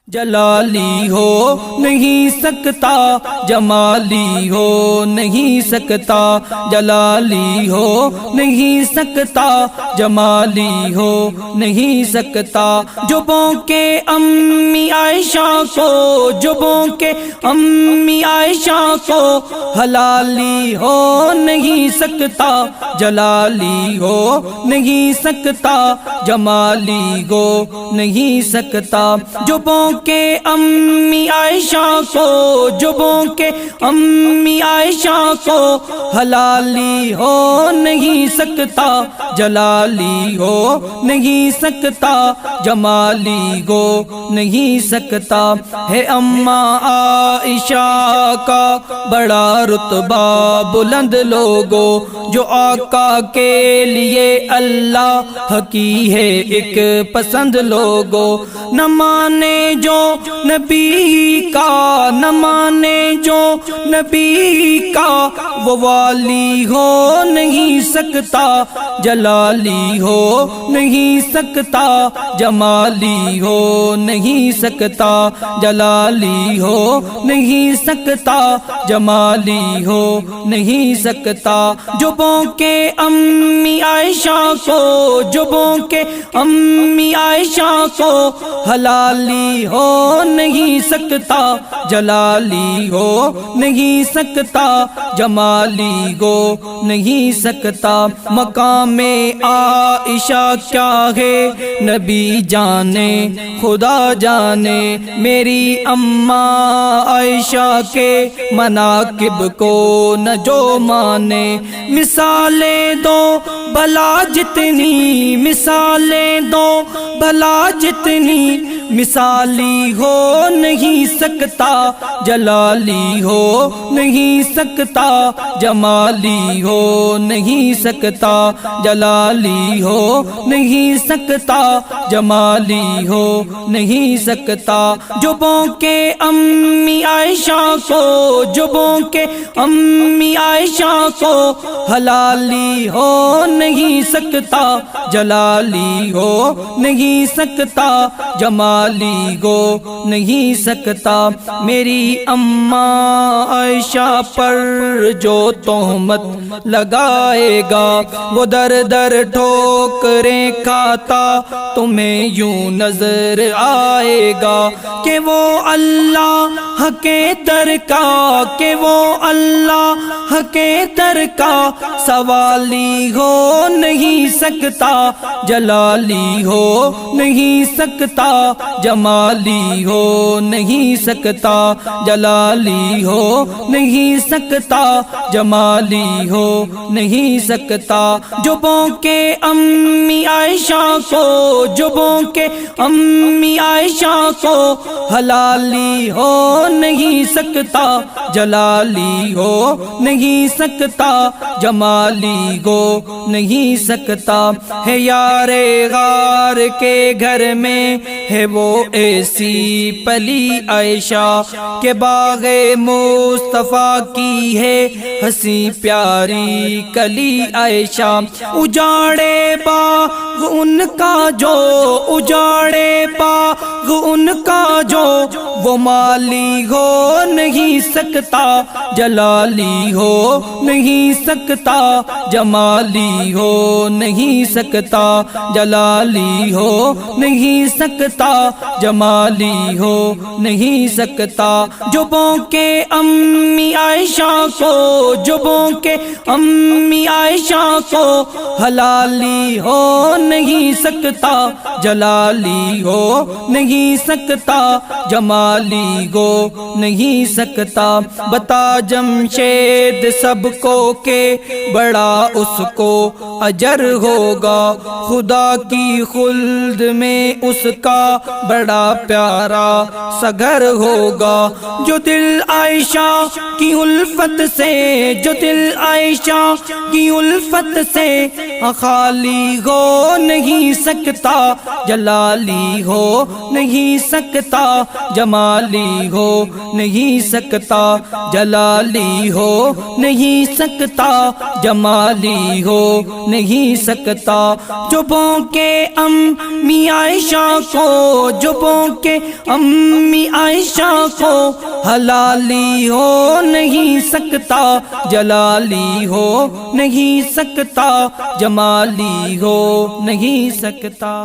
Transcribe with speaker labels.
Speaker 1: جلالی ہو نہیں سکتا، جمالی ہو نہیں سکتا، جلالی ہو نہیں سکتا، جمالی ہو نہیں سکتا۔ جبوں کے امی عائشہ کو، جبوں کے امی عائشہ کو حلالی ہو نہیں سکتا، جلالی ہو نہیں سکتا، جمالی ہو نہیں سکتا۔ جبوں کے امی عائشہ کو، جبوں کے امی عائشہ کو حلالی ہو نہیں سکتا، جلالی ہو نہیں سکتا، جمالی ہو نہیں سکتا۔ ہے اماں عائشہ کا بڑا رتبہ بلند لوگوں، جو آقا کے لیے اللہ کی ہے ایک پسند لوگوں۔ نہ مانے جو نبی کا، نہ مانے جو نبی کا، وہ والی ہو نہیں سکتا، جلالی ہو نہیں سکتا، جمالی ہو نہیں سکتا، جلالی ہو نہیں سکتا، جمالی ہو نہیں سکتا۔ جبوں کے امی عائشہ کو، جبوں کے امی عائشہ کو حلالی ہو نہیں سکتا، جلالی ہو نہیں سکتا، جمالی ہو نہیں سکتا۔ مقام عائشہ کیا ہے نبی جانے، خدا جانے، میری اماں عائشہ کے مناقب کو نہ جو مانے۔ مثالیں دو بھلا جتنی، مثالیں دو بھلا جتنی، مثالی ہو نہیں سکتا، جلالی ہو نہیں سکتا، جمالی ہو نہیں سکتا، جلالی ہو نہیں سکتا، جمالی ہو نہیں سکتا۔ جبوں کے امی عائشہ کو، جبوں کے امی عائشہ کو حلالی ہو نہیں سکتا، جلالی ہو نہیں سکتا، جمالی ہو نہیں سکتا۔ میری اماں عائشہ پر جو تہمت لگائے گا، وہ در در ٹھوکریں کھاتا تمہیں یوں نظر آئے گا، کہ وہ اللہ کے در کا، کہ وہ اللہ کے در کا سوالی ہو نہیں سکتا، جلالی ہو نہیں سکتا، جمالی ہو نہیں سکتا، جلالی ہو نہیں سکتا، جمالی ہو نہیں سکتا۔ جبوں کے امی عائشہ کو، جبوں کے امی عائشہ کو حلالی ہو نہیں سکتا، جلالی ہو نہیں سکتا، جمالی ہو نہیں سکتا۔ ہے یار غار کے گھر میں ہے وہ ایسی پلی عائشہ، کہ باغ مصطفیٰ کی ہے ہنسی پیاری کلی عائشہ۔ اجاڑے باغ ان کا جو، اجاڑے باغ ان کا جو، وہ مالی ہو نہیں سکتا، جلالی ہو نہیں سکتا، جمالی ہو نہیں سکتا، جلالی ہو نہیں سکتا، جمالی ہو نہیں سکتا۔ جبوں کے امی عائشہ کو، جبوں کے امی عائشہ کو حلالی ہو نہیں سکتا، جلالی ہو نہیں سکتا، جمالی ہو نہیں سکتا۔ بتا جمشید سب کو کہ بڑا اس کو اجر ہوگا، خدا کی خلد میں اس کا بڑا پیارا سا گھر ہوگا۔ جو دل عائشہ کی الفت سے، جو دل عائشہ کی الفت سے خالی ہو نہیں سکتا، جلالی ہو نہیں سکتا، جمالی جمالی ہو نہیں سکتا جلالی ہو نہیں سکتا جمالی ہو نہیں سکتا جبوں کے امی عائشہ کو جبوں کے امی عائشہ کو حلالی ہو نہیں سکتا جلالی ہو نہیں سکتا جمالی ہو نہیں سکتا